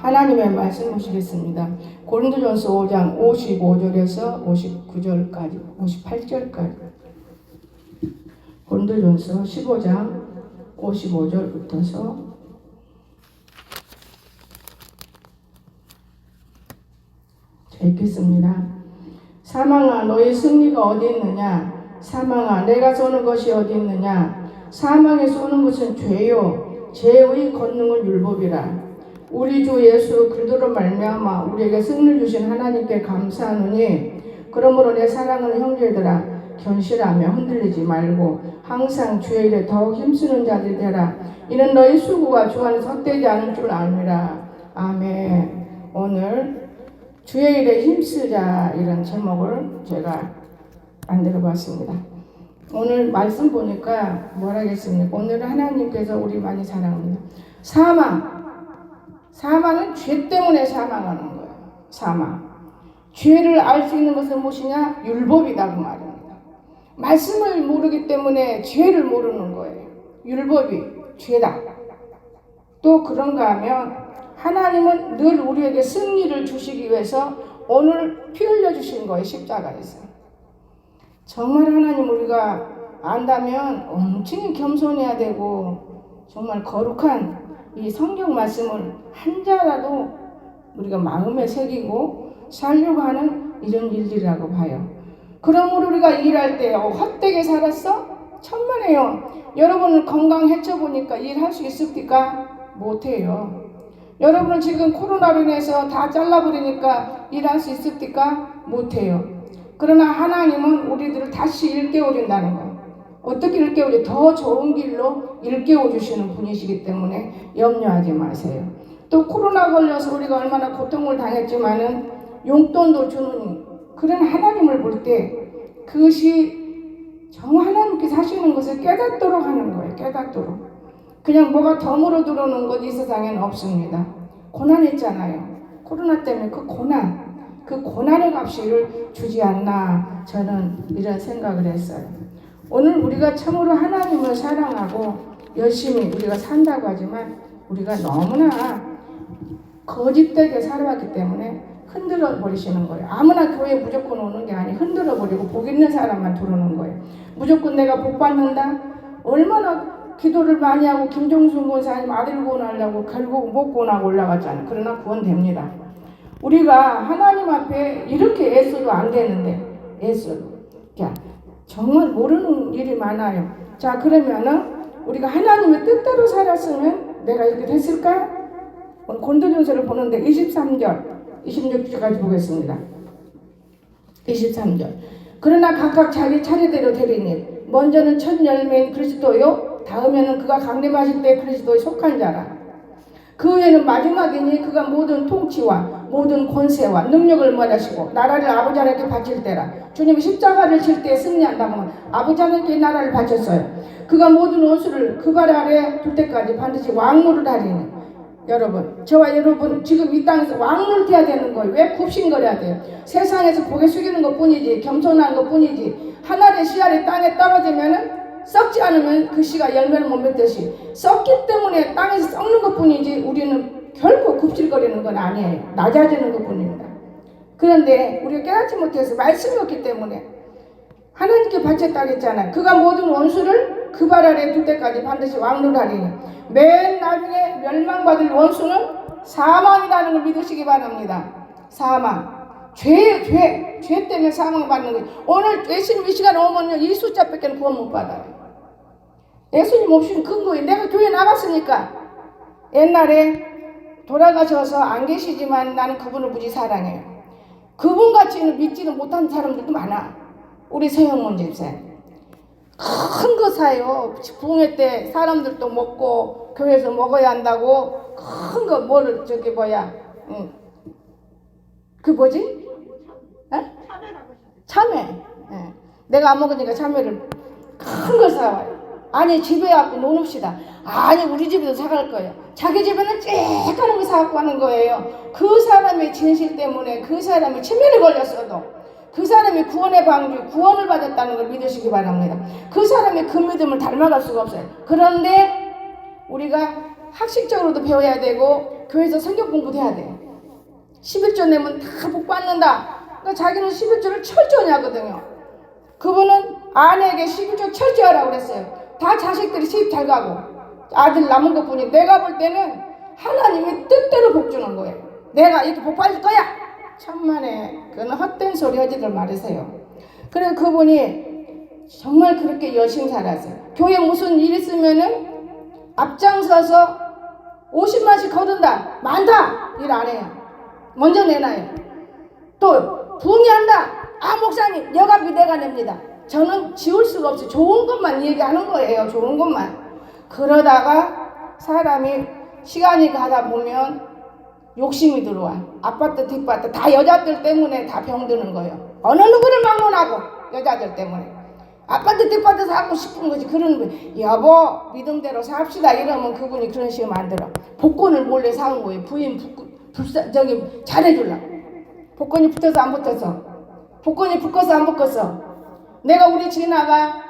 하나님의 말씀 보시겠습니다. 고린도전서 5장 55절에서 59절까지, 58절까지. 고린도전서 15장 55절부터서 자, 읽겠습니다. 사망아, 너의 승리가 어디 있느냐? 사망아, 내가 쏘는 것이 어디 있느냐? 사망에 쏘는 것은 죄요, 죄의 권능은 율법이라. 우리 주 예수 그리스도로 말미암아 우리에게 승리를 주신 하나님께 감사하노니, 그러므로 내 사랑하는 형제들아, 견실하며 흔들리지 말고 항상 주의 일에 더욱 힘쓰는 자들이 되라. 이는 너희 수고가 주 안에서 헛되지 않을 줄 압니다. 아멘. 오늘 주의 일에 힘쓰자, 이런 제목을 제가 만들어 봤습니다. 오늘 말씀 보니까 뭐라겠습니까? 오늘 하나님께서 우리 많이 사랑합니다. 사망은 죄 때문에 사망하는 거예요. 사망. 죄를 알 수 있는 것은 무엇이냐? 율법이다, 그 말입니다. 말씀을 모르기 때문에 죄를 모르는 거예요. 율법이 죄다. 또 그런가 하면 하나님은 늘 우리에게 승리를 주시기 위해서 오늘 피 흘려주신 거예요. 십자가에서. 정말 하나님 우리가 안다면 엄청 겸손해야 되고, 정말 거룩한 이 성경 말씀을 한 자라도 우리가 마음에 새기고 살려고 하는 이런 일들이라고 봐요. 그러므로 우리가 일할 때 헛되게 살았어? 천만에요. 여러분은 건강 해쳐보니까 일할 수 있습니까? 못해요. 여러분은 지금 코로나로 인해서 다 잘라버리니까 일할 수 있습니까? 못해요. 그러나 하나님은 우리들을 다시 일깨워준다는 거예요. 어떻게 일깨워줘? 더 좋은 길로 일깨워주시는 분이시기 때문에 염려하지 마세요. 또 코로나 걸려서 우리가 얼마나 고통을 당했지만은 용돈도 주는 그런 하나님을 볼 때 그것이 정 하나님께서 하시는 것을 깨닫도록 하는 거예요. 깨닫도록. 그냥 뭐가 덤으로 들어오는 것 이 세상에는 없습니다. 고난했잖아요. 코로나 때문에 그 고난의 값을 주지 않나, 저는 이런 생각을 했어요. 오늘 우리가 참으로 하나님을 사랑하고 열심히 우리가 산다고 하지만 우리가 너무나 거짓되게 살아왔기 때문에 흔들어 버리시는 거예요. 아무나 교회 무조건 오는 게 아니에요. 흔들어 버리고 복 있는 사람만 들어오는 거예요. 무조건 내가 복 받는다? 얼마나 기도를 많이 하고 김종순 권사님 아들 구원하려고 결국 못 구원하고 올라갔잖아요. 그러나 구원됩니다. 우리가 하나님 앞에 이렇게 애써도 안 되는데, 애써도. 자, 정말 모르는 일이 많아요. 자, 그러면은 우리가 하나님의 뜻대로 살았으면 내가 이렇게 됐을까? 오늘 고린도전서를 보는데 23절, 26절까지 보겠습니다. 23절. 그러나 각각 자기 차례대로 되리니 먼저는 첫 열매인 그리스도요, 다음에는 그가 강림하실 때 그리스도에 속한 자라. 그 후에는 마지막이니 그가 모든 통치와 모든 권세와 능력을 말하시고 나라를 아버지 하나님께 바칠 때라. 주님이 십자가를 칠 때 승리한다면 아버지 하나님께 나라를 바쳤어요. 그가 모든 원수를 그 발 아래 둘 때까지 반드시 왕노를 하리니. 여러분, 저와 여러분 지금 이 땅에서 왕노릇해야 되는 거예요. 왜 굽신거려야 돼요? 세상에서 고개 숙이는 것 뿐이지, 겸손한 것 뿐이지, 하나의 씨알이 땅에 떨어지면은 썩지 않으면 그 씨가 열매를 못 맺듯이 썩기 때문에 땅에서 썩는 것 뿐이지 우리는 결코 굽실거리는 건 아니에요. 낮아지는 것 뿐입니다. 그런데 우리가 깨닫지 못해서 말씀이 없기 때문에 하나님께 바쳤다고 했잖아요. 그가 모든 원수를 그 발 아래 둘 때까지 반드시 왕노하리니. 맨 나중에 멸망받을 원수는 사망이라는 걸 믿으시기 바랍니다. 사망. 죄 때문에 사망받는 거예요. 오늘 예수님 이 시간 오면요, 이 숫자밖에 구원 못 받아요. 예수님 없이는 큰 거예요. 내가 교회 나갔으니까. 옛날에 돌아가셔서 안 계시지만 나는 그분을 무지 사랑해요. 그분같이는 믿지는 못한 사람들도 많아. 우리 서영문 집사님. 큰 거 사요. 부흥회 때 사람들도 먹고 교회에서 먹어야 한다고 큰 거 뭐를 저기 뭐야 그 뭐지? 참외. 예. 내가 안 먹으니까 참외를 큰 걸 사와요. 아니 집에 갖고 노놉시다. 아니 우리 집에도 사갈 거예요. 자기 집에는 쬐까는 거 사갖고 하는 거예요. 그 사람의 진실 때문에 그 사람이 치매를 걸렸어도 그 사람이 구원의 방주, 구원을 받았다는 걸 믿으시기 바랍니다. 그 사람의 그 믿음을 닮아갈 수가 없어요. 그런데 우리가 학식적으로도 배워야 되고 교회에서 성경 공부도 해야 돼. 11조 내면 다 복 받는다. 그러니까 자기는 11조를 철저히 하거든요. 그분은 아내에게 11조 철저히 하라고 그랬어요. 다 자식들이 시집 잘 가고 아들 남은 것뿐이. 내가 볼 때는 하나님이 뜻대로 복 주는 거예요. 내가 이렇게 복 받을 거야. 천만에 그건 헛된 소리 하지들 말으세요. 그래서 그분이 정말 그렇게 열심히 살았어요. 교회 무슨 일 있으면은 앞장서서 50만씩 거둔다. 많다. 일 안 해요. 먼저 내놔요. 또 부흥한다. 아 목사님 여가비 내가 냅니다. 저는 지울 수가 없어요. 좋은 것만 얘기하는 거예요. 좋은 것만. 그러다가 사람이 시간이 가다 보면 욕심이 들어와. 아파트 뒷바트 다 여자들 때문에 다 병드는 거예요. 어느 누구를 막론하고 여자들 때문에 아파트 뒷바트 사고 싶은 거지. 그러는 거예요. 여보 믿음대로 삽시다 이러면 그분이 그런 식으로 만들어. 복권을 몰래 사온 거예요. 부인 잘해주려고. 복권이 붙어서 안 붙어서, 복권이 붙어서 안 붙어서. 내가 우리 지나가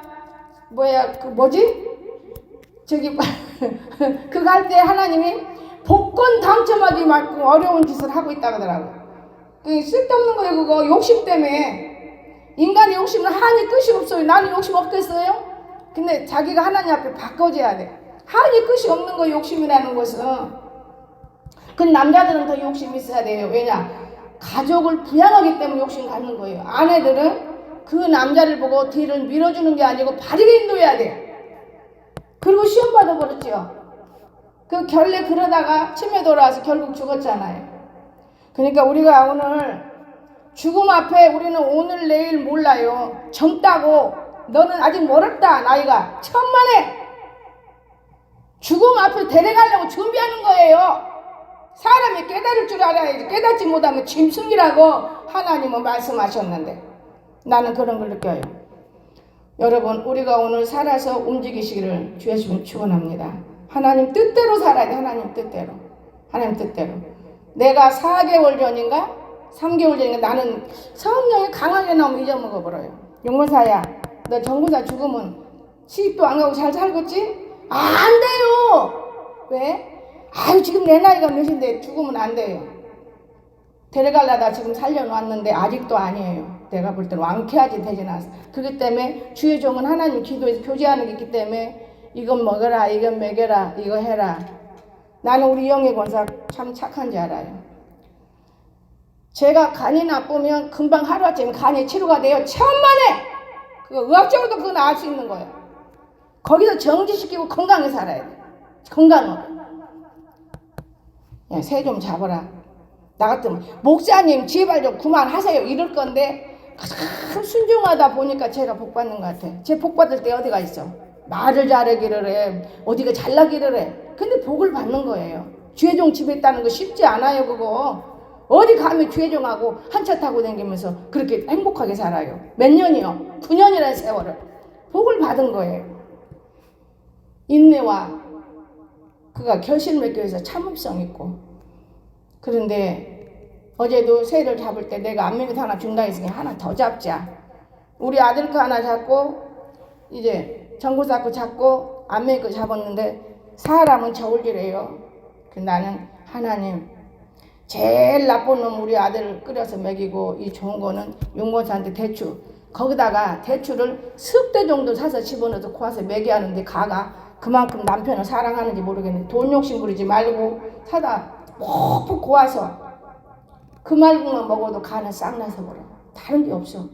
그거 할 때 하나님이 복권 당첨하기 말고 어려운 짓을 하고 있다고 하더라고. 그 쓸데없는 거예요. 그거 욕심 때문에. 인간의 욕심은 한이 끝이 없어요. 나는 욕심 없겠어요? 근데 자기가 하나님 앞에 바꿔줘야 돼. 한이 끝이 없는 거 욕심이라는 것은. 그 남자들은 더 욕심이 있어야 돼요. 왜냐? 가족을 부양하기 때문에 욕심 갖는 거예요. 아내들은 그 남자를 보고 뒤를 밀어주는 게 아니고 바르게 인도해야 돼. 그리고 시험 받아버렸죠. 그 결례 그러다가 치매 돌아와서 결국 죽었잖아요. 그러니까 우리가 오늘 죽음 앞에 우리는 오늘 내일 몰라요. 젊다고 너는 아직 멀었다. 나이가 천만에 죽음 앞에 데려가려고 준비하는 거예요. 사람이 깨달을 줄 알아야지. 깨닫지 못하면 짐승이라고 하나님은 말씀하셨는데 나는 그런 걸 느껴요. 여러분 우리가 오늘 살아서 움직이시기를 주 예수님 축원합니다. 하나님 뜻대로 살아야 돼. 하나님 뜻대로. 하나님 뜻대로. 내가 4개월 전인가 3개월 전인가 나는 성령이 강하게 나오면 잊어먹어버려요. 용모사야 너 정부사 죽으면 시집도 안 가고 잘 살겠지? 안 돼요. 왜? 아유 지금 내 나이가 몇인데 죽으면 안 돼요. 데려가려다 지금 살려놨는데 아직도 아니에요. 내가 볼 때는 완쾌하지 되진 않았어. 그렇기 때문에 주의 종은 하나님 기도에서 교제하는 게 있기 때문에 이건 먹어라 이건 먹여라 이거 해라. 나는 우리 영의 권사 참 착한지 알아요. 제가 간이 나쁘면 금방 하루아침에 간이 치료가 돼요. 천만에 그거 의학적으로도 그거 나을 수 있는 거예요. 거기서 정지시키고 건강히 살아야 돼. 건강으로. 새 좀 잡아라. 나 같으면 목사님 제발 좀 그만하세요 이럴 건데 참 순종하다 보니까 제가 복 받는 것 같아. 제 복 받을 때 어디가 있어? 말을 잘하기를 해. 어디가 잘나기를 해. 근데 복을 받는 거예요. 주의종 집에 있다는 거 쉽지 않아요. 그거 어디 가면 주의종하고 한 차 타고 다니면서 그렇게 행복하게 살아요. 몇 년이요? 9년이라는 세월을 복을 받은 거예요. 인내와 그가 결실 맺기 위해서 참음성 있고. 그런데 어제도 새를 잡을 때 내가 안면에서 하나 준다 했으니 하나 더 잡자. 우리 아들 거 하나 잡고 이제 전구사 거 잡고 안면에 거 잡았는데 사람은 저울질해요. 나는 하나님 제일 나쁜 놈 우리 아들을 끓여서 먹이고 이 좋은 거는 용건사한테 대추 거기다가 대추를 10대 정도 사서 집어넣어서 고아서 먹여야 하는데 가가 그만큼 남편을 사랑하는지 모르겠네. 돈 욕심 부리지 말고 사다 푹푹 고아서 그 말국만 먹어도 간은 싹 나서 버려. 다른 게 없어.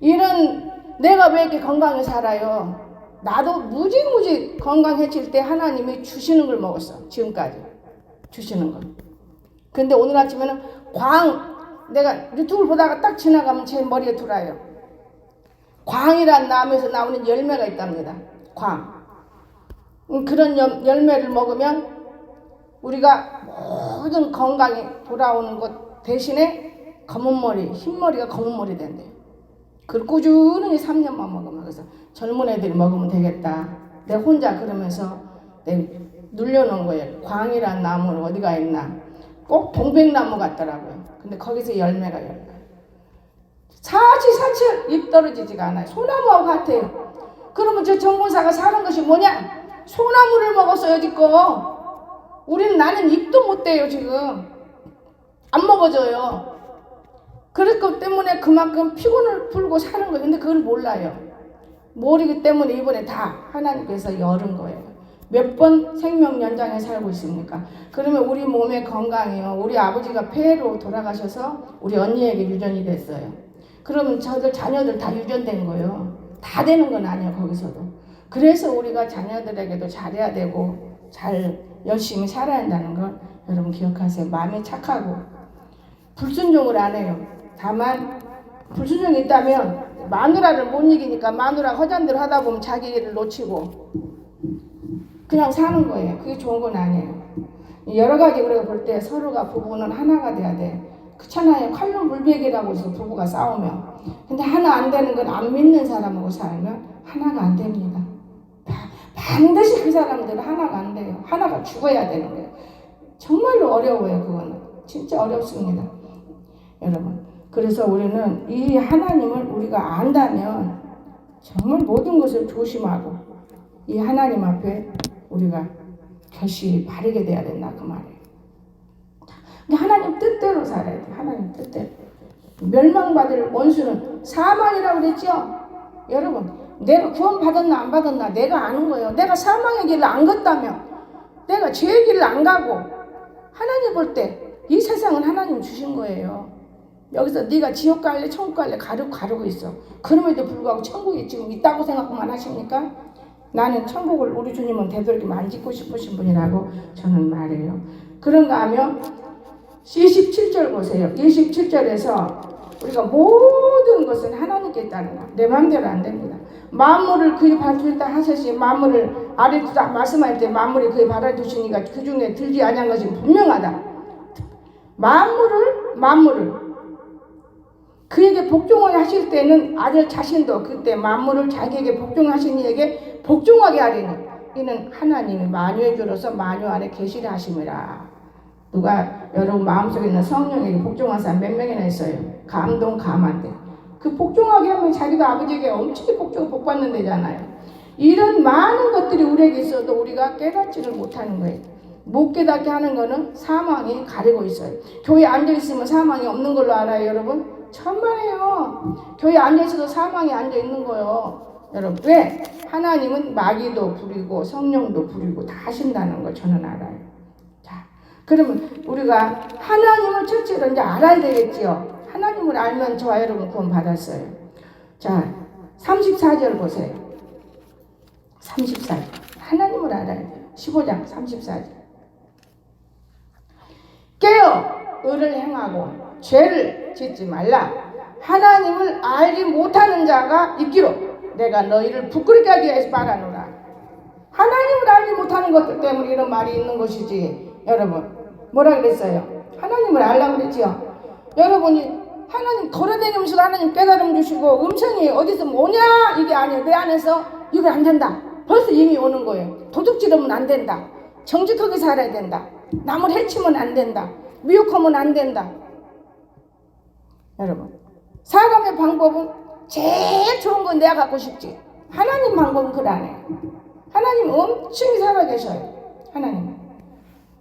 이런 내가 왜 이렇게 건강히 살아요? 나도 무지무지 건강해질 때 하나님이 주시는 걸 먹었어. 지금까지 주시는 걸. 근데 오늘 아침에는 내가 유튜브를 보다가 딱 지나가면 제 머리에 들어와요. 광이란 나무에서 나오는 열매가 있답니다. 광. 그런 열매를 먹으면 우리가 모든 건강이 돌아오는 것 대신에 검은 머리, 흰머리가 검은 머리 된대요. 그걸 꾸준히 3년만 먹으면. 그래서 젊은 애들이 먹으면 되겠다. 내가 혼자 그러면서 내가 눌려놓은 거예요. 광이란 나무는 어디가 있나. 꼭 동백나무 같더라고요. 근데 거기서 열매가 열려요. 사칠 잎 떨어지지가 않아요. 소나무하고 같아요. 그러면 저 정보사가 사는 것이 뭐냐? 소나무를 먹었어요, 여지껏. 나는 입도 못 대요 지금. 안 먹어져요. 그렇기 때문에 그만큼 피곤을 풀고 사는 거예요. 근데 그걸 몰라요. 모르기 때문에 이번에 다 하나님께서 열은 거예요. 몇 번 생명 연장에 살고 있습니까? 그러면 우리 몸의 건강이요. 우리 아버지가 폐로 돌아가셔서 우리 언니에게 유전이 됐어요. 그러면 저들 자녀들 다 유전된 거예요. 다 되는 건 아니에요. 거기서도. 그래서 우리가 자녀들에게도 잘해야 되고 잘 열심히 살아야 한다는 걸 여러분 기억하세요. 마음이 착하고 불순종을 안 해요. 다만 불순종이 있다면 마누라를 못 이기니까 마누라 허전대로 하다 보면 자기 일을 놓치고 그냥 사는 거예요. 그게 좋은 건 아니에요. 여러 가지 우리가 볼 때 서로가 부부는 하나가 돼야 돼. 그렇잖아요. 칼로 물베기라고 해서 부부가 싸우면. 근데 하나 안 되는 건 안 믿는 사람하고 살면 하나가 안 됩니다. 반드시 그 사람들은 하나가 안 돼요. 하나가 죽어야 되는 거예요. 정말로 어려워요. 그거는. 진짜 어렵습니다. 여러분. 그래서 우리는 이 하나님을 우리가 안다면 정말 모든 것을 조심하고 이 하나님 앞에 우리가 결실이 바르게 돼야 된다 그 말이에요. 근데 하나님 뜻대로 살아야 돼. 하나님 뜻대로. 멸망받을 원수는 사망이라고 그랬죠. 여러분 내가 구원 받았나 안 받았나 내가 아는 거예요. 내가 사망의 길을 안 걷다면 내가 죄의 길을 안 가고 하나님 볼 때 이 세상은 하나님 주신 거예요. 여기서 네가 지옥 갈래 천국 갈래 가르고 있어. 그럼에도 불구하고 천국이 지금 있다고 생각만 하십니까? 나는 천국을 우리 주님은 되도록이면 안 짓고 싶으신 분이라고 저는 말해요. 그런가 하면 27절 보세요. 27절에서 우리가 모든 것은 하나님께 따르는 거야. 내 마음대로 안 됩니다. 만물을 그의 발주했다 하셨으니 만물을 아래 두다 말씀할 때 만물이 그의 발을 두시니까 그 중에 들지 아니한 것이 분명하다. 만물을 그에게 복종하게 하실 때는 아들 자신도 그때 만물을 자기에게 복종하신 이에게 복종하게 하리니 이는 하나님이 만유의 주로서 만유 안에 계시려 하심이라. 누가 여러분 마음속에 있는 성령에게 복종한 사람 몇 명이나 있어요? 감한데 그 복종하게 하면 자기가 아버지에게 엄청 복받는 데잖아요. 이런 많은 것들이 우리에게 있어도 우리가 깨닫지를 못하는 거예요. 못 깨닫게 하는 거는 사망이 가리고 있어요. 교회에 앉아있으면 사망이 없는 걸로 알아요 여러분? 천만에요. 교회에 앉아있어도 사망이 앉아있는 거예요. 여러분 왜? 하나님은 마귀도 부리고 성령도 부리고 다 하신다는 걸 저는 알아요. 자, 그러면 우리가 하나님을 첫째로 이제 알아야 되겠지요. 하나님을 알면 저와 여러분 구원 받았어요. 자, 34절 보세요. 34절 하나님을 알아야 돼요. 15장 34절 깨어 의를 행하고 죄를 짓지 말라. 하나님을 알지 못하는 자가 있기로 내가 너희를 부끄럽게 하기 위해서 말하노라. 하나님을 알지 못하는 것들 때문에 이런 말이 있는 것이지. 여러분 뭐라 그랬어요? 하나님을 알라고 그랬지요. 여러분이 하나님 걸어다니면서 하나님 깨달음 주시고 음성이 어디서 오냐 이게 아니에요. 내 안에서 이거 안 된다. 벌써 이미 오는 거예요. 도둑질하면 안 된다. 정직하게 살아야 된다. 남을 해치면 안 된다. 미혹하면 안 된다. 여러분 사람의 방법은 제일 좋은 건 내가 갖고 싶지. 하나님 방법은 그래 안 해요. 하나님 엄청 살아계셔요. 하나님.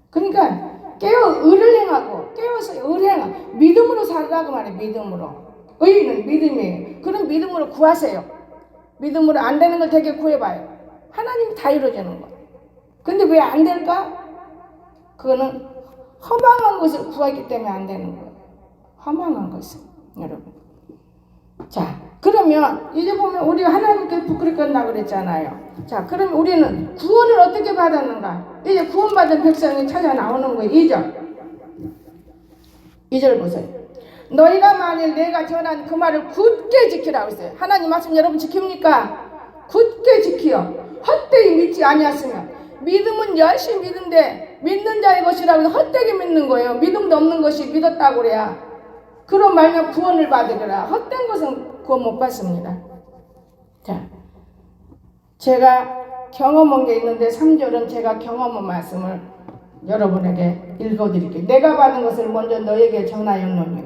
그러니까 깨어 의를 행하고 깨어서 의를 행하고 믿음으로 살라고 말해요. 믿음으로. 의는 믿음이에요. 그런 믿음으로 구하세요. 믿음으로 안 되는 걸 되게 구해봐요. 하나님이 다 이루어지는 거예요. 근데 왜 안 될까? 그거는 허망한 것을 구하기 때문에 안 되는 거예요. 허망한 것을. 여러분. 자, 그러면 이제 보면 우리가 하나님께 부끄럽게 한다고 그랬잖아요. 자, 그럼 우리는 구원을 어떻게 받았는가? 이제 구원받은 백성이 찾아 나오는 거예요. 2절 보세요. 너희가 만일 내가 전한 그 말을 굳게 지키라고 했어요. 하나님 말씀 여러분 지킵니까? 굳게 지키어. 헛되이 믿지 아니었으면. 믿음은 열심히 믿는데 믿는 자의 것이라고 해서 헛되게 믿는 거예요. 믿음도 없는 것이 믿었다고 그래야. 그런 말면 구원을 받으리라. 헛된 것은 구원 못 받습니다. 자, 제가 경험한 게 있는데 3절은 제가 경험한 말씀을 여러분에게 읽어드릴게요. 내가 받은 것을 먼저 너에게 전하였노니.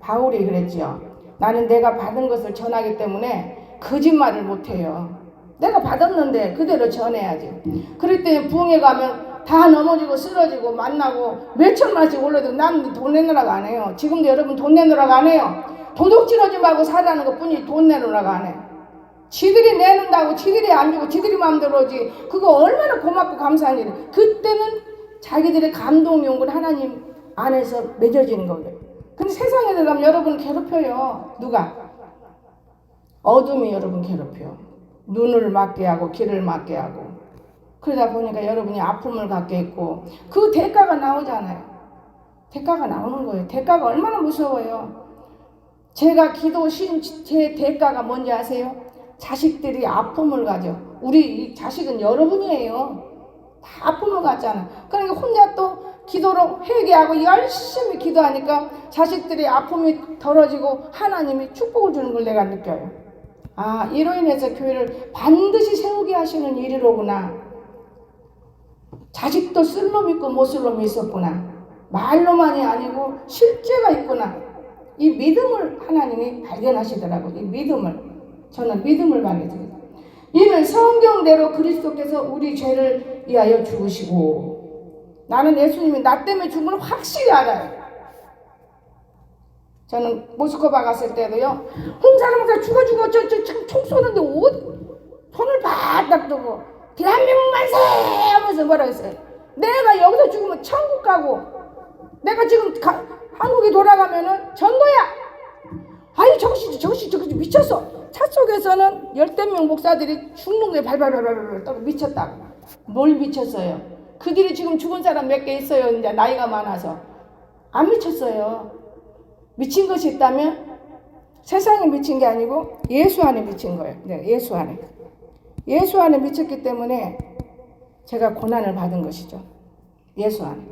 바울이 그랬지요. 나는 내가 받은 것을 전하기 때문에 거짓말을 못해요. 내가 받았는데 그대로 전해야지. 그럴 때 부흥회 가면 다 넘어지고 쓰러지고 만나고 몇천만원씩 올려도 난 돈 내놓으라고 안 해요. 지금도 여러분 돈 내놓으라고 안 해요. 도둑질하지 말고 살라는 것 뿐이 돈 내놓으라고 안 해. 지들이 내놓는다고 지들이 안 주고 지들이 마음대로 오지. 그거 얼마나 고맙고 감사한 일이에요. 그때는 자기들의 감동 용구는 하나님 안에서 맺어지는 거예요. 근데 세상에 들어가면 여러분을 괴롭혀요. 누가? 어둠이 여러분 괴롭혀요. 눈을 맞게 하고 귀를 맞게 하고. 그러다 보니까 여러분이 아픔을 갖게 있고 그 대가가 나오잖아요. 대가가 나오는 거예요. 대가가 얼마나 무서워요. 제가 기도신 제 대가가 뭔지 아세요? 자식들이 아픔을 가져. 우리 자식은 여러분이에요. 다 아픔을 갖잖아. 그러니까 혼자 또 기도로 회개하고 열심히 기도하니까 자식들이 아픔이 덜어지고 하나님이 축복을 주는 걸 내가 느껴요. 아, 이로 인해서 교회를 반드시 세우게 하시는 일이로구나. 자식도 쓸 놈 있고 못 쓸 놈이 있었구나. 말로만이 아니고 실제가 있구나. 이 믿음을 하나님이 발견하시더라고요. 이 믿음을. 저는 믿음을 발견해요. 이는 성경대로 그리스도께서 우리 죄를 위하여 죽으시고, 나는 예수님이 나 때문에 죽은 걸 확실히 알아요. 저는 모스크바 갔을 때도요, 홍사람들 죽어 총 쏘는데 손을 바닥 두고 대한민국 만세 하면서 뭐라 했어요. 내가 여기서 죽으면 천국 가고 내가 지금 한국에 돌아가면은 전도야. 아유 저것이 미쳤어. 차 속에서는 10명 목사들이 죽는 거에 발발발발 떠고 미쳤다고. 뭘 미쳤어요? 그들이 지금 죽은 사람 몇 개 있어요. 이제 나이가 많아서. 안 미쳤어요. 미친 것이 있다면 세상에 미친 게 아니고 예수 안에 미친 거예요. 네, 예수 안에. 예수 안에 미쳤기 때문에 제가 고난을 받은 것이죠. 예수 안에.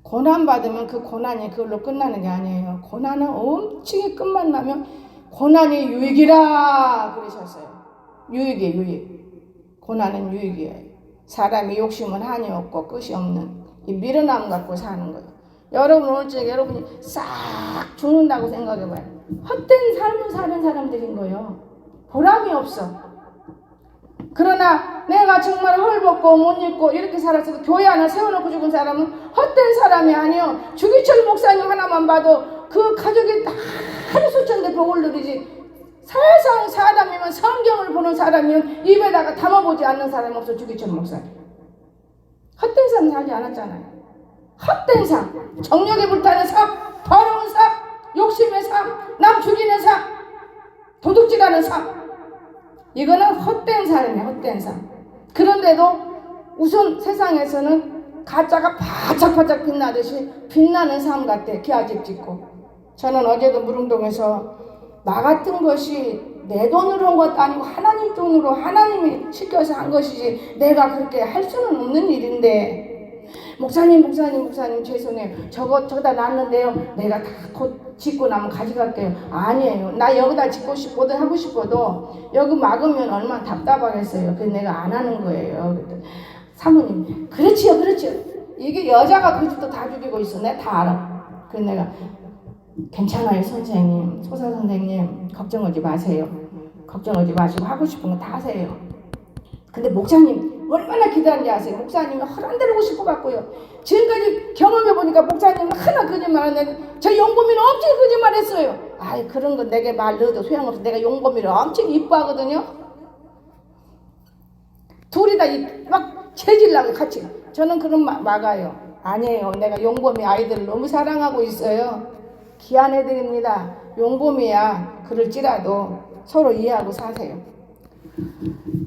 고난 받으면 그 고난이 그걸로 끝나는 게 아니에요. 고난은 엄청이 끝만 나면 고난이 유익이라 그러셨어요. 유익이에요, 유익. 고난은 유익이에요. 사람이 욕심은 한이 없고 끝이 없는 이 미련함 갖고 사는 거예요. 여러분 오늘 저녁에 여러분이 싹 죽는다고 생각해봐요. 헛된 삶을 사는 사람들인 거예요. 보람이 없어. 그러나 내가 정말 헐벗고 못 입고 이렇게 살았어도 교회 하나 세워놓고 죽은 사람은 헛된 사람이 아니요. 주기철 목사님 하나만 봐도 그 가족이 하루 수천대 복을 누리지. 세상 사람이면 성경을 보는 사람이면 입에다가 담아보지 않는 사람이 없어. 주기철 목사님. 헛된 삶 살지 않았잖아요. 헛된 삶, 정욕에 불타는 삶, 더러운 삶, 욕심의 삶, 남 죽이는 삶, 도둑질하는 삶. 이거는 헛된 삶이에요. 헛된 삶. 그런데도 우선 세상에서는 가짜가 바짝바짝 빛나듯이 빛나는 삶 같아. 기아집 짓고. 저는 어제도 무릉동에서 나 같은 것이 내 돈으로 한 것도 아니고 하나님 돈으로 하나님이 시켜서 한 것이지 내가 그렇게 할 수는 없는 일인데 목사님 죄송해요. 저다 놨는데요. 내가 다 곧 짓고 나면 가져갈게요. 아니에요. 나 여기다 짓고 싶어도 하고 싶어도 여기 막으면 얼마나 답답하겠어요. 그래서 내가 안 하는 거예요. 그랬더니 사모님 그렇지요. 이게 여자가 그 집도 다 죽이고 있어. 내가 다 알아. 그래서 내가 괜찮아요 선생님, 소사 선생님 걱정하지 마세요. 걱정하지 마시고 하고 싶은 거 다 하세요. 근데 목사님 얼마나 기다렸는지 아세요? 목사님이 허란 대로 오고 싶어갖고요. 지금까지 경험해보니까 목사님은 하나 거짓말하는데 저 용범이는 엄청 거짓말했어요. 아이 그런 거 내게 말 넣어도 소용없어. 내가 용범이를 엄청 이뻐하거든요. 둘이 다 막 체질나고 같이. 저는 그런 막아요. 아니에요. 내가 용범이 아이들을 너무 사랑하고 있어요. 귀한 애들입니다. 용범이야. 그럴지라도 서로 이해하고 사세요.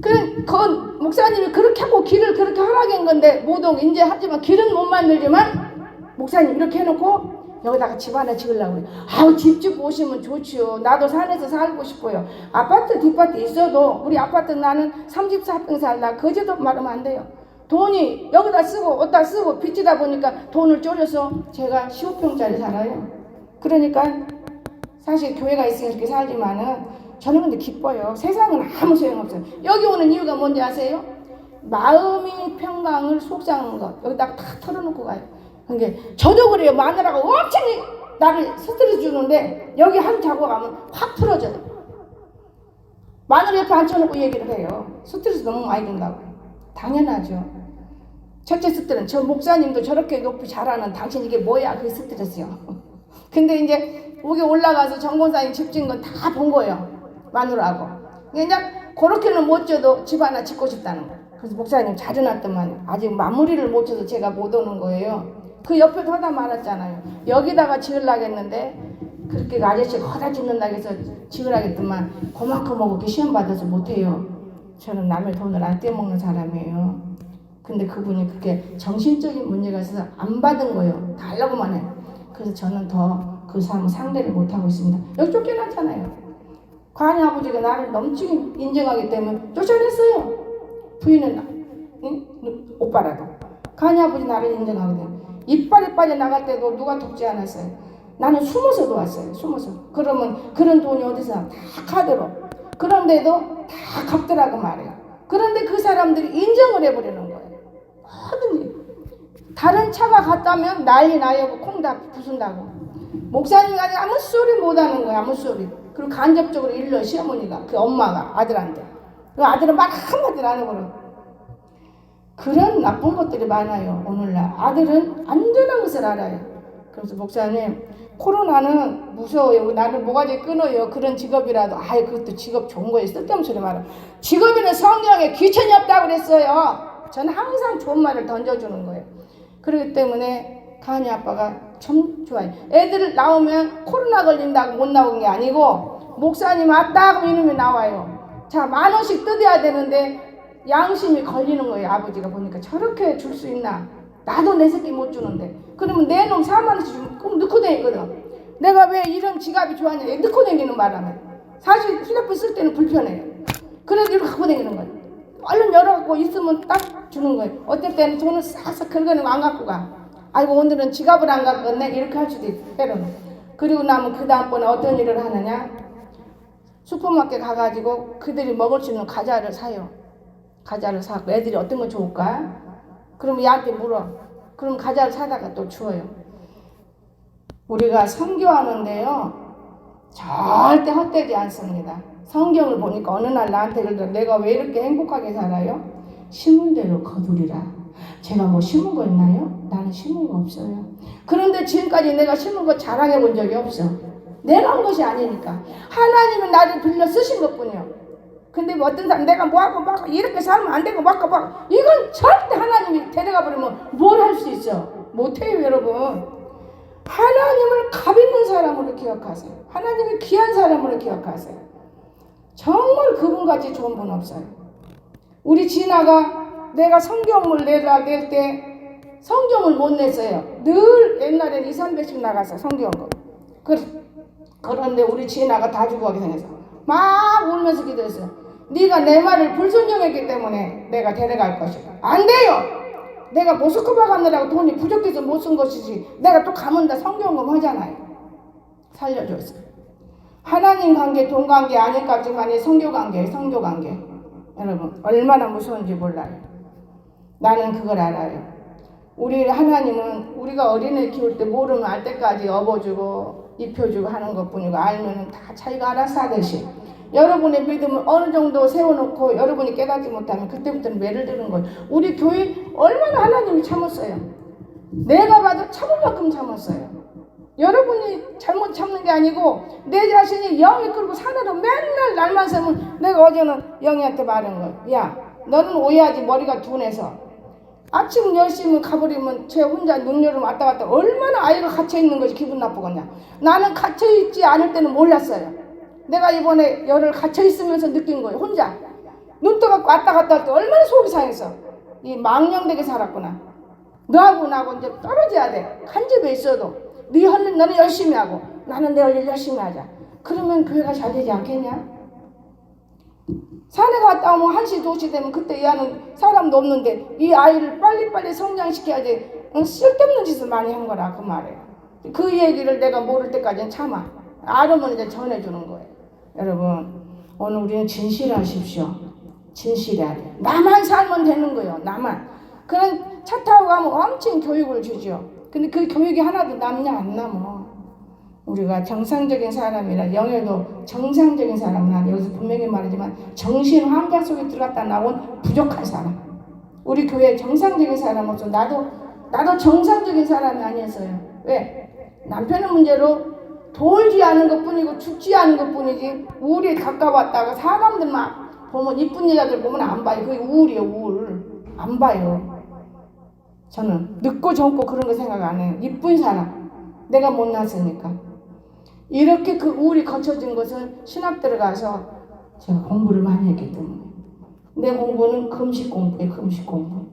그건 목사님이 그렇게 하고 길을 그렇게 하라는 건데 모동 이제 하지만 길은 못 만들지만 목사님 이렇게 해놓고 여기다가 집 하나 지으려고 그래. 아우 집 짓고 오시면 좋지요. 나도 산에서 살고 싶어요. 아파트 뒷밭에 있어도 우리 아파트 나는 34평 살다 거제도 말하면 안 돼요. 돈이 여기다 쓰고 어디다 쓰고 빚지다 보니까 돈을 쪼려서 제가 15평짜리 살아요. 그러니까 사실 교회가 있으니까 이렇게 살지만은 저는 근데 기뻐요. 세상은 아무 소용없어요. 여기 오는 이유가 뭔지 아세요? 마음이 평강을 속상한 것 여기다가 다 털어놓고 가요. 그러니까 저도 그래요. 마누라가 엄청 나를 스트레스 주는데 여기 하루 자고 가면 확 풀어져요. 마누라 옆에 앉혀놓고 얘기를 해요. 스트레스 너무 많이 준다고. 당연하죠. 첫째 스트레스, 저 목사님도 저렇게 높이 잘하는 당신 이게 뭐야? 그게 스트레스요. 근데 이제 여기 올라가서 정권사님 집 짓는 건 다 본 거예요. 마누라하고. 그냥 그렇게는 못 줘도 집 하나 짓고 싶다는 거예요. 그래서 목사님 잘 해놨더만 아직 마무리를 못 쳐서 제가 못 오는 거예요. 그 옆에도 하다 말았잖아요. 여기다가 지으려고 했는데 그렇게 아저씨가 허다 짓는다고 해서 지으라겠더만 그만큼 먹고 시험 받아서 못해요. 저는 남의 돈을 안 떼먹는 사람이에요. 근데 그분이 그렇게 정신적인 문제가 있어서 안 받은 거예요. 달라고만 해. 그래서 저는 더 그 사람을 상대를 못하고 있습니다. 여기 쫓겨났잖아요. 관이 아버지가 나를 넘치게 인정하기 때문에 쫓아냈어요. 부인은 오빠라도. 관이 아버지 나를 인정하게 돼요. 이빨이 빠져나갈 때도 누가 돕지 않았어요. 나는 숨어서 도왔어요. 숨어서. 그러면 그런 돈이 어디서 다 카드로. 그런데도 다 갚더라고 말이에요. 그런데 그 사람들이 인정을 해버리는 거예요. 뭐든지. 다른 차가 갔다면 난리 나요. 콩 다 부순다고. 목사님이 아무 소리 못하는 거야. 아무 소리. 그리고 간접적으로 일러 시어머니가 그 엄마가 아들한테. 그 아들은 말 한마디를 안 해버려. 그런 나쁜 것들이 많아요. 오늘날 아들은 안전한 것을 알아요. 그래서 목사님 코로나는 무서워요. 나는 모가지 끊어요. 그런 직업이라도 아이 그것도 직업 좋은 거예요. 쓸데없는 소리 말아. 직업에는 성경에 귀천이 없다고 그랬어요. 저는 항상 좋은 말을 던져주는 거예요. 그렇기 때문에 가은이 아빠가 참 좋아요. 애들 나오면 코로나 걸린다고 못 나온 게 아니고 목사님 왔다 하면 이놈이 나와요. 자 10,000원씩 뜯어야 되는데 양심이 걸리는 거예요. 아버지가 보니까 저렇게 줄 수 있나. 나도 내 새끼 못 주는데. 그러면 내 놈 40,000원씩 주면 꼭 넣고 다니거든. 내가 왜 이런 지갑이 좋아하냐. 넣고 다니는 바람에. 사실 휴대폰 쓸 때는 불편해요. 그래도 이렇게 갖고 다니는 거예요. 얼른 열어갖고 있으면 딱 주는 거예요. 어떨 때는 돈을 싹싹 긁어내고 안 갖고 가. 아이고 오늘은 지갑을 안 갖고 갔네. 이렇게 할 수도 있고 때로는. 그리고 나면 그 다음번에 어떤 일을 하느냐. 슈퍼마켓 가가지고 그들이 먹을 수 있는 과자를 사요. 과자를 사고 애들이 어떤 거 좋을까? 그럼 얘한테 물어. 그럼 과자를 사다가 또 주어요. 우리가 선교하는데요. 절대 헛되지 않습니다. 성경을 보니까 어느 날 나한테 그러더라. 내가 왜 이렇게 행복하게 살아요? 심은 대로 거두리라. 제가 뭐 심은 거 있나요? 나는 심은 거 없어요. 그런데 지금까지 내가 심은 거 자랑해 본 적이 없어. 내가 한 것이 아니니까. 하나님은 나를 빌려 쓰신 것 뿐이요. 근데 뭐 어떤 사람 내가 뭐하고 막 이렇게 살면 안 되고 막 이건 절대 하나님이 데려가 버리면 뭘 할 수 있어? 못해요 여러분. 하나님을 값 있는 사람으로 기억하세요. 하나님이 귀한 사람으로 기억하세요. 정말 그분같이 좋은 분 없어요. 우리 진아가 내가 성경을 낼 때 성경을 못 냈어요. 늘 옛날에는 200~300씩 나갔어 성경을. 그런데 우리 진아가 다 주고 가게 생겼어. 막 울면서 기도했어요. 네가 내 말을 불순종했기 때문에 내가 데려갈 것이다. 안 돼요. 내가 모스크바 가느라고 돈이 부족해서 못 쓴 것이지. 내가 또 가면 다 성경금 하잖아요. 살려줬어요. 하나님 관계, 돈 관계 아닐까지만이 성교 관계예요. 성교 관계. 여러분 얼마나 무서운지 몰라요. 나는 그걸 알아요. 우리 하나님은 우리가 어린애 키울 때 모르면 알 때까지 업어주고 입혀주고 하는 것뿐이고 알면은 다 자기가 알아서 하듯이 여러분의 믿음을 어느 정도 세워놓고 여러분이 깨닫지 못하면 그때부터는 매를 드는 거예요. 우리 교회 얼마나 하나님이 참았어요. 내가 봐도 참을 만큼 참았어요. 여러분이 잘못 참는 게 아니고 내 자신이 영이 끌고 산으로 맨날 날만 새면 내가 어제는 영이한테 말한 거예요. 야 너는 오해하지 머리가 둔해서 아침 10시면 가버리면 쟤 혼자 눈여름 왔다 갔다 얼마나 아이가 갇혀있는 것이 기분 나쁘겠냐. 나는 갇혀있지 않을 때는 몰랐어요. 내가 이번에 열흘 갇혀있으면서 느낀 거예요. 혼자 눈 떠갖고 왔다 갔다 할 때 얼마나 속이 상해서 이 망령되게 살았구나. 너하고 나하고 이제 떨어져야 돼. 한 집에 있어도 너는 열심히 하고 나는 내 할 일 열심히 하자. 그러면 교회가 잘 되지 않겠냐? 산에 갔다 오면 1시, 2시 되면 그때 얘는 사람도 없는데 이 아이를 빨리빨리 성장시켜야지. 쓸데없는 짓을 많이 한 거라 그 말이에요. 그 얘기를 내가 모를 때까지는 참아. 알으면 이제 전해주는 거예요. 여러분 오늘 우리는 진실하십시오. 진실해야 돼. 나만 살면 되는 거예요. 나만. 그런 차 타고 가면 엄청 교육을 주죠. 근데 그 교육이 하나도 남냐 안 남어. 우리가 정상적인 사람이라 영에도 정상적인 사람은 아니에요. 여기서 분명히 말하지만 정신 환각 속에 들어갔다 나온 부족한 사람. 우리 교회 정상적인 사람 없어. 나도 정상적인 사람이 아니었어요. 왜? 남편의 문제로 돌지 않은 것뿐이고 죽지 않은 것뿐이지 우울에 가까웠다가 사람들 막 보면 이쁜 여자들 보면 안 봐요. 그게 우울이에요. 우울. 안 봐요. 저는 늦고 젊고 그런 거 생각 안 해요. 이쁜 사람. 내가 못났으니까. 이렇게 그 우울이 거쳐진 것은 신학 들어가서 제가 공부를 많이 했기 때문에. 내 공부는 금식 공부예요. 금식 공부.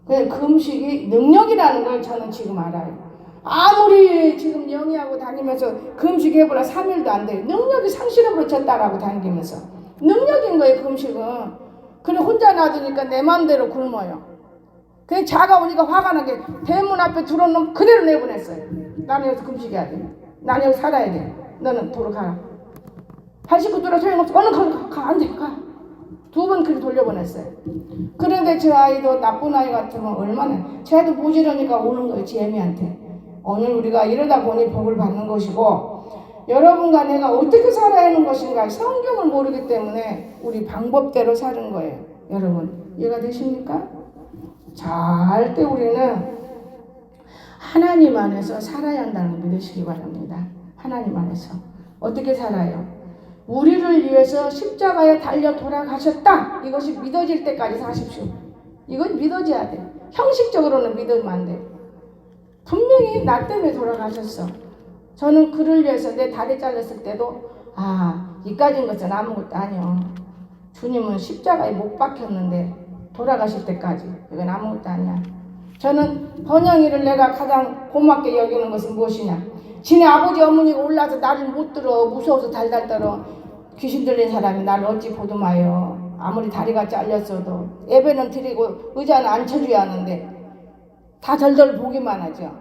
그래서 금식이 능력이라는 걸 저는 지금 알아요. 아무리 지금 영위하고 다니면서 금식 해보라 3일도 안 돼요. 능력이 상실을 거쳤다라고 다니면서. 능력인 거예요, 금식은. 그래 혼자 놔두니까 내 마음대로 굶어요. 그냥 자가 오니까 화가 나게 대문 앞에 들어놓으면 그대로 내보냈어요. 나는 여기서 금식해야 돼. 나는 여기 살아야 돼. 너는 도로 가라. 89도라 소용없어. 얼른 가. 안 돼. 가. 2번 그렇게 돌려보냈어요. 그런데 저 아이도 나쁜 아이 같으면 얼마나 쟤도 부지런히가 오는 거예요. 지 애미한테. 오늘 우리가 이러다 보니 복을 받는 것이고 여러분과 내가 어떻게 살아야 하는 것인가 성경을 모르기 때문에 우리 방법대로 사는 거예요. 여러분 이해가 되십니까? 절대 우리는 하나님 안에서 살아야 한다는 걸 믿으시기 바랍니다. 하나님 안에서 어떻게 살아요? 우리를 위해서 십자가에 달려 돌아가셨다. 이것이 믿어질 때까지 사십시오. 이건 믿어져야 돼. 형식적으로는 믿으면 안 돼. 분명히 나 때문에 돌아가셨어. 저는 그를 위해서 내 다리 잘렸을 때도 이까진 것은 아무것도 아니요. 주님은 십자가에 못 박혔는데 돌아가실 때까지 이건 아무것도 아니야. 저는 번영이를 내가 가장 고맙게 여기는 것은 무엇이냐. 지네 아버지 어머니가 올라서 나를 못 들어 무서워서 달달 떨어. 귀신 들린 사람이 나를 어찌 보듬어요. 아무리 다리가 잘렸어도 예배는 드리고 의자는 앉혀줘야 하는데 다 덜덜 보기만 하죠.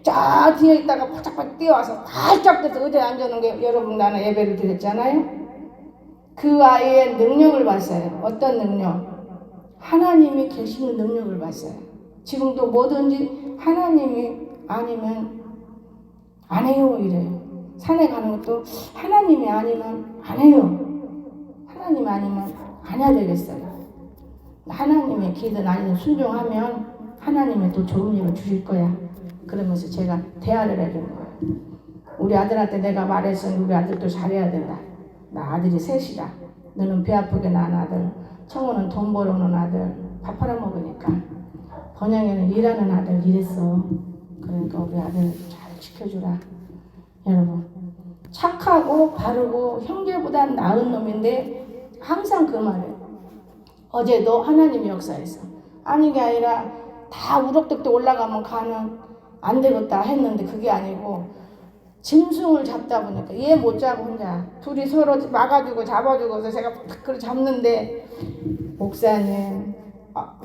저 뒤에 있다가 바짝바짝 뛰어와서 활짝 돼서 의자에 앉아놓은 게 여러분 나는 예배를 드렸잖아요. 그 아이의 능력을 봤어요. 어떤 능력? 하나님이 계시는 능력을 봤어요. 지금도 뭐든지 하나님이 아니면 안 해요 이래요. 산에 가는 것도 하나님이 아니면 안 해요. 하나님이 아니면 안 해야 되겠어요. 하나님의 기든 아니든 순종하면 하나님이 또 좋은 일을 주실 거야. 그러면서 제가 대화를 해준 거예요. 우리 아들한테 내가 말했으니 우리 아들도 잘해야 된다. 나 아들이 셋이다. 너는 배 아프게 낳은 아들, 청호는 돈 벌어오는 아들, 밥 팔아먹으니까. 번영이는 일하는 아들 이랬어. 그러니까 우리 아들 잘 지켜주라. 여러분 착하고 바르고 형제보다 나은 놈인데 항상 그 말을 어제도 하나님이 역사했어. 아닌 게 아니라 다 우럭덕도 올라가면 가는 안 되겠다 했는데 그게 아니고 짐승을 잡다 보니까 얘 못 잡고 혼자 둘이 서로 막아주고 잡아주고서 제가 그걸 잡는데 목사님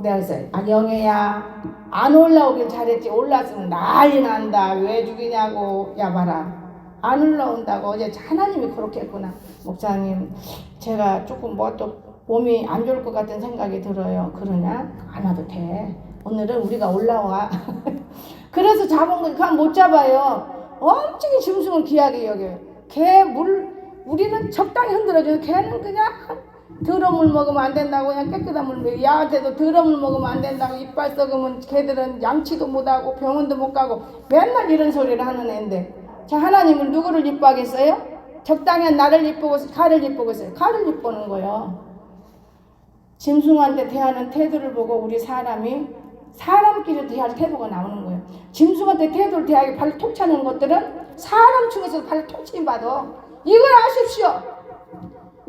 내가 그랬어요. 영애야 안 올라오길 잘했지. 올라왔으면 난리 난다. 왜 죽이냐고. 야 봐라 안 올라온다고. 어제 하나님이 그렇게 했구나. 목사님 제가 조금 뭐 또 몸이 안 좋을 것 같은 생각이 들어요. 그러냐? 안 와도 돼. 오늘은 우리가 올라와. 그래서 잡은 건 그냥 못 잡아요. 엄청 짐승을 귀하게 여겨요. 우리는 적당히 흔들어줘요. 걔는 그냥 더러운 물 먹으면 안 된다고 그냥 깨끗한 물 먹어요. 야한테도 더러운 물 먹으면 안 된다고 이빨 썩으면 걔들은 양치도 못하고 병원도 못 가고 맨날 이런 소리를 하는 애인데 자 하나님은 누구를 이뻐하겠어요? 적당히 나를 이쁘고 가를 이쁘겠어요. 가를 이쁘는 거예요. 짐승한테 대하는 태도를 보고 우리 사람끼리 대할 태도가 나오는 거예요. 짐승한테 태도를 대하게 발로 톡 차는 것들은 사람 중에서 발로 톡 치는 받아. 이걸 아십시오.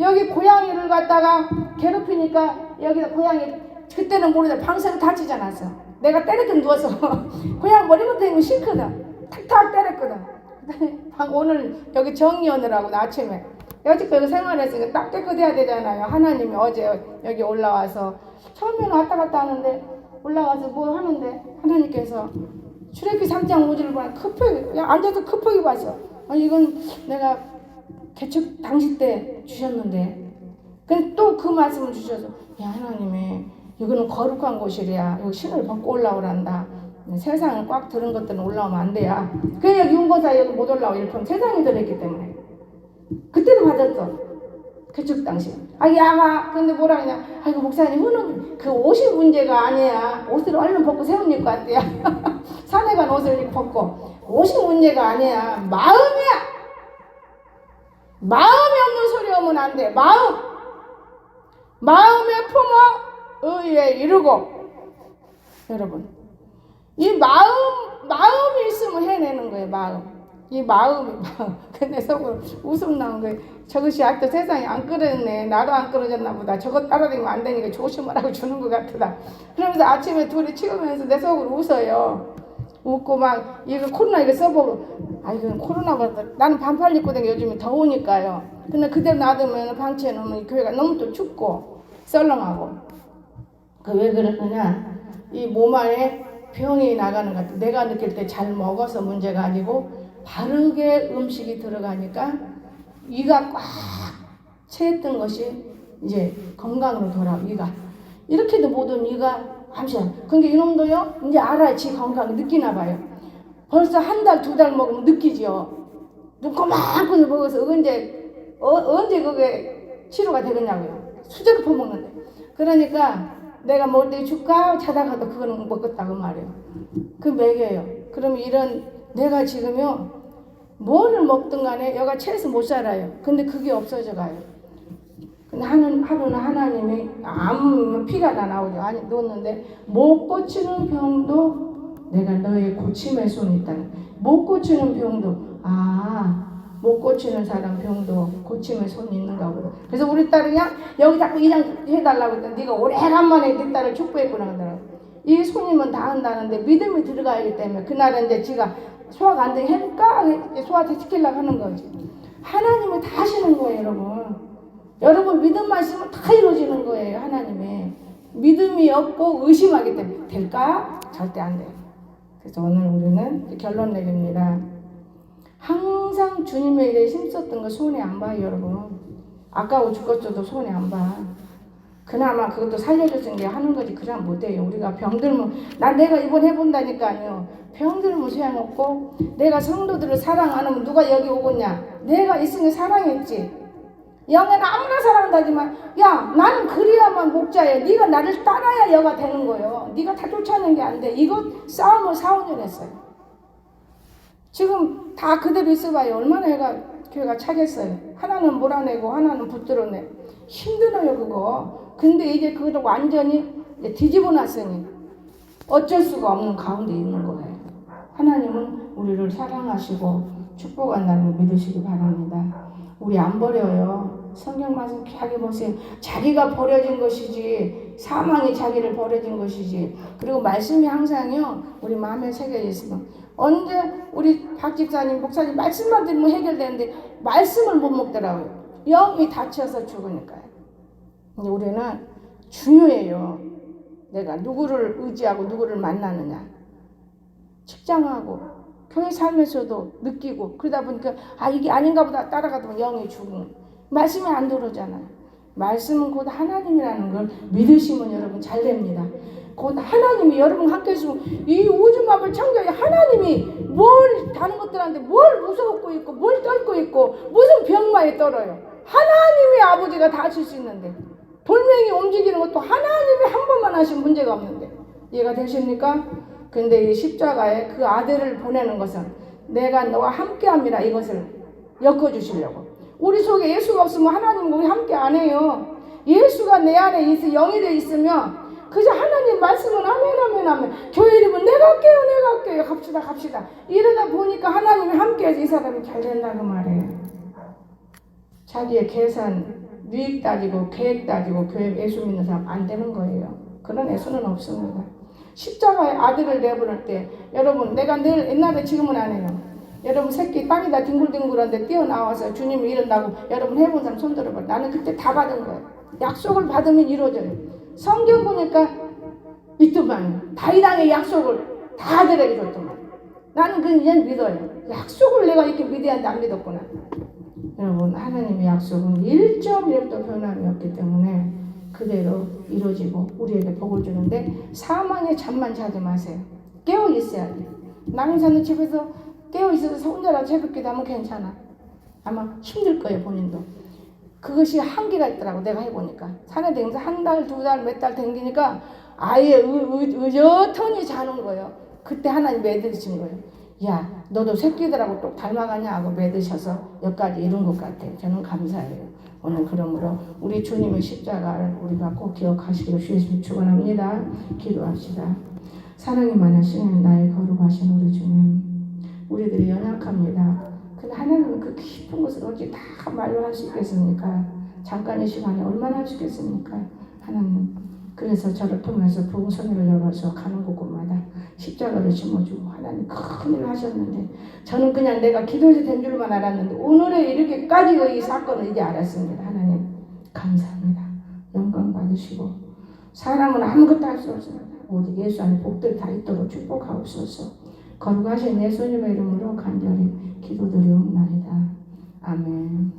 여기 고양이를 갖다가 괴롭히니까 여기다 고양이 그때는 모르는데 방석에 다치지 않았어. 내가 때렸거든 누워서. 고양이 머리부터 대고 싫거든. 탁탁 때렸거든. 오늘 여기 정리하느라고 아침에 여지껏 여기 생활했으니까 딱 깨끗해야 되잖아요. 하나님이 어제 여기 올라와서 처음에는 왔다 갔다 하는데 올라가서 뭐 하는데 하나님께서 출애굽기 3장 5절을 보니 급하게 그냥 앉아서 급하게 봤어. 아니 이건 내가 개척 당시 때 주셨는데 근데 또 그 말씀을 주셔서 야 하나님이 이거는 거룩한 곳이래야 여기 신을 벗고 올라오란다. 세상을 꽉 들은 것들은 올라오면 안 돼야. 그냥 윤거사 여기 못 올라오 이렇게 세상이 들어있기 때문에 그때도 받았어. 그쪽 당시. 야가 근데 뭐라 그러냐. 아이고 목사님 흔은 그 옷이 문제가 아니야. 옷을 얼른 벗고 세운 입고 왔대요. 산에 간 옷을 이렇게 벗고 옷이 문제가 아니야. 마음이야. 마음이 없는 소리 하면 안 돼. 마음에 품어 의에 이르고. 여러분 이 마음이 있으면 해내는 거예요. 이 마음이 근데 속으로 웃음 나온 거예요. 저것이 아직도 세상이 안 끌어졌네. 나도 안 끌어졌나 보다. 저것 따라다니면 안 되니까 조심하라고 주는 것 같다. 그러면서 아침에 둘이 치우면서 내 속으로 웃어요. 웃고 막 이거 코로나 이거 써보고 이건 코로나보다 나는 반팔 입고 다니까 요즘에 더우니까요. 근데 그대로 놔두면 방치해 놓으면 교회가 너무 또 춥고 썰렁하고 왜 그러느냐 이 몸 안에 병이 나가는 것 같아. 내가 느낄 때 잘 먹어서 문제가 아니고 바르게 음식이 들어가니까 위가 꽉 채했던 것이 이제 건강으로 돌아와. 위가 이렇게도 모든 위가 잠시만. 근데 이놈도요 이제 알아요. 지 건강 느끼나 봐요. 벌써 한 달, 두 달 먹으면 느끼지요. 눈꼬만큼 먹어서 언제 그게 치료가 되겠냐고요. 수저로 퍼먹는데. 그러니까 내가 먹을 때 줄까 자다가도 그거는 먹었다고 말이에요. 그 먹여요. 그럼 이런 내가 지금요 뭐를 먹든 간에 여가 체해서 못 살아요. 근데 그게 없어져 가요. 근데 하루는 하나님이 피가 다 나오죠. 아니 놓는데 못 고치는 병도 내가 너의 고침의 손이 있다. 못 고치는 병도 못 고치는 사람 병도 고침의 손이 있는가 보다. 그래서 우리 딸이 그냥 여기 자꾸 이장 해달라고 했더니 네가 오래간만에 네 딸을 축복했구나 그러더라고. 이 손님은 다 한다는데 믿음이 들어가기 때문에 그날은 이제 지가 소화가 안 되니까 소화 시키려고 하는 거지. 하나님이 다 하시는 거예요, 여러분. 여러분 믿음만 있으면 다 이루어지는 거예요, 하나님의. 믿음이 없고 의심하기 때문에 될까? 절대 안 돼요. 그래서 오늘 우리는 결론 내립니다. 항상 주님의 일에 힘썼던 거 손해 안 봐요, 여러분. 아까워 죽었어도 손해 안 봐. 그나마 그것도 살려줬은 게 하는 거지. 그냥 못해요. 우리가 병들면 내가 이번 해본다니까요. 병들면 소용없고 내가 성도들을 사랑 안 하면 누가 여기 오겠냐. 내가 있으니 사랑했지. 영은 아무나 사랑한다지만 나는 그래야만 목자예요. 네가 나를 따라야 여가 되는 거예요. 네가 다 쫓아내는 게 안 돼. 이거 싸움을 4~5년 했어요. 지금 다 그대로 있어봐요. 얼마나 교회가 차겠어요. 하나는 몰아내고 하나는 붙들어내. 힘들어요 그거. 근데 이제 그걸 완전히 뒤집어 놨으니 어쩔 수가 없는 가운데 있는 거예요. 하나님은 우리를 사랑하시고 축복한다는 걸 믿으시기 바랍니다. 우리 안 버려요. 성경 말씀 귀하게 보세요. 자기가 버려진 것이지 사망이 자기를 버려진 것이지. 그리고 말씀이 항상요 우리 마음에 새겨져 있으면 언제 우리 박 집사님 목사님 말씀만 들으면 해결되는데 말씀을 못 먹더라고요. 영이 다쳐서 죽으니까요. 근데 우리는 중요해요. 내가 누구를 의지하고 누구를 만나느냐. 직장하고 교회 삶에서도 느끼고 그러다 보니까 이게 아닌가 보다 따라가다 영이 죽은 말씀이 안 들어오잖아요. 말씀은 곧 하나님이라는 걸 믿으시면 여러분 잘 됩니다. 곧 하나님이 여러분 함께 있으면 이 우주마블 창조에 하나님이 뭘 다른 것들한테 뭘 무서워하고 있고 뭘 떨고 있고 무슨 병마에 떨어요. 하나님이 아버지가 다 하실 수 있는데 돌멩이 움직이는 것도 하나님이 한 번만 하시면 문제가 없는데 이해가 되십니까? 근데 이 십자가에 그 아들을 보내는 것은 내가 너와 함께함이라 이것을 엮어주시려고. 우리 속에 예수가 없으면 하나님 우리 함께 안 해요. 예수가 내 안에 영이 되어 있으면 그저 하나님 말씀은 아멘. 교회 이름은 내가 할게요. 갑시다. 이러다 보니까 하나님이 함께해서 이 사람이 잘 된다고 말해요. 자기의 계산, 유익 따지고 계획 따지고 교회 예수 믿는 사람 안 되는 거예요. 그런 예수는 없습니다. 십자가의 아들을 내보낼 때 여러분 내가 늘 옛날에 지금은 안 해요. 여러분 새끼 땅에다 뒹굴뒹굴한데 뛰어나와서 주님이 이룬다고 여러분 해본 사람 손 들어봐. 나는 그때 다 받은 거예요. 약속을 받으면 이루어져요. 성경 보니까 있더만 다윗왕의 약속을 다 아들에게 줬더만. 나는 그건 이제 믿어요. 약속을 내가 이렇게 믿어야 하는데 안 믿었구나. 여러분 하나님의 약속은 1.1도 변함이 없기 때문에 그대로 이루어지고 우리에게 복을 주는데 사망의 잠만 자지 마세요. 깨어 있어야 돼. 남인사는 집에서 깨어 있어서 혼자라도 새벽기도 하면 괜찮아. 아마 힘들 거예요 본인도. 그것이 한계가 있더라고. 내가 해보니까 산에 댕기면서 한 달, 두 달, 몇 달 댕기니까 아예 의젓하니 자는 거예요. 그때 하나님 매드신 거예요. 야, 너도 새끼들하고 또 닮아가냐 하고 매드셔서 여기까지 이룬 것 같아요. 저는 감사해요. 오늘 그러므로 우리 주님의 십자가를 우리가 꼭 기억하시기를 주의 이름으로 축원합니다. 기도합시다. 사랑이 많으신 나의 거룩하신 우리 주님, 우리들이 연약합니다. 근데 하나님은 그 깊은 것을 어찌 다 말로 할 수 있겠습니까? 잠깐의 시간에 얼마나 할 수 있겠습니까? 하나님, 그래서 저를 통해서 부흥선회를 열어서 가는 곳곳마다 십자가를 짊어지고 하나님 큰 일을 하셨는데, 저는 그냥 내가 기도해서 된 줄만 알았는데 오늘에 이렇게까지의 이 사건을 이제 알았습니다. 하나님 감사합니다. 영광 받으시고, 사람은 아무것도 할 수 없습니다. 오직 예수 안에 복들 다 있도록 축복하옵소서. 거룩하신 예수님의 이름으로 간절히 기도드리옵나이다. 아멘.